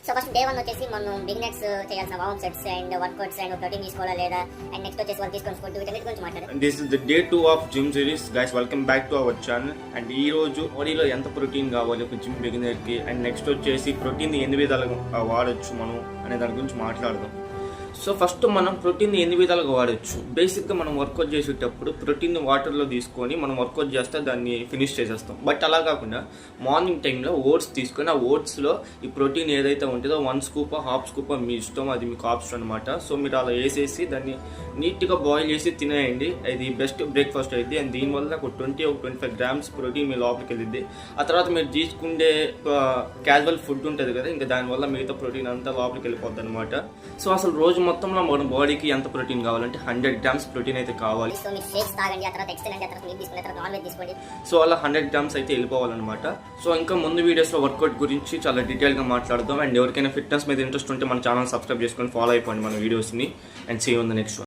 So first day 1 వచ్చేసి మనం beginners చేయాల్సిన warm sets and workouts and protein తీసుకోవాలా లేదా అండ్ నెక్స్ట్ వచ్చేసి వాళ్ళు తీసుకొని ఫుడ్ వీటన్నిటి గురించి మాట్లాడారు. This is the day 2 of gym series. Guys welcome back to our channel. And ఈ రోజు బాడీలో ఎంత ప్రోటీన్ కావాలి ఒక జిమ్ బిగినర్ కి అండ్ నెక్స్ట్ వచ్చేసి ప్రోటీన్ ఎన్ని విధాలుగా వాడచ్చు మనం అనే దాని గురించి మాట్లాడదాం. సో ఫస్ట్ మనం ప్రోటీన్ ఎన్ని విధాలుగా వాడచ్చు. బేసిక్గా మనం వర్కౌట్ చేసేటప్పుడు ప్రోటీన్ వాటర్లో తీసుకొని మనం వర్కౌట్ చేస్తే దాన్ని ఫినిష్ చేసేస్తాం. బట్ అలా కాకుండా మార్నింగ్ టైంలో ఓట్స్ తీసుకొని ఆ ఓట్స్లో ఈ ప్రోటీన్ ఏదైతే ఉంటుందో 1 స్కూప్ హాఫ్ స్కూప్ మీ ఇష్టం, అది మీకు ఆప్షన్ అనమాట. సో మీరు అలా వేసేసి దాన్ని నీట్గా బాయిల్ చేసి తినేయండి. ఇది బెస్ట్ బ్రేక్ఫాస్ట్ అయింది. అండ్ దీనివల్ల ఒక 25 గ్రామ్స్ ప్రోటీన్ మీ లోపలికి వెళ్ళింది. ఆ తర్వాత మీరు తీసుకుంటే క్యాజువల్ ఫుడ్ ఉంటుంది కదా, ఇంకా దానివల్ల మిగతా ప్రోటీన్ అంతా లోపలికి వెళ్ళిపోద్ది అనమాట. సో అసలు రోజు మొత్తంలో మన బాడీకి ఎంత ప్రోటీన్ కావాలంటే 100 గ్రామ్స్ ప్రోటీన్ అయితే కావాలి. సో అలా 100 గ్రామ్స్ అయితే వెళ్ళిపోవాలన్నమాట. సో ఇంకా ముందు వీడియోస్లో వర్కౌట్ గురించి చాలా డీటెయిల్గా మాట్లాడదాం. అండ్ ఎవరికైనా ఫిట్నెస్ మీద ఇంట్రెస్ట్ ఉంటే మన ఛానల్ సబ్స్క్రైబ్ చేసుకొని ఫాలో అయిపోండి మన వీడియోస్ని. And see you in the next one.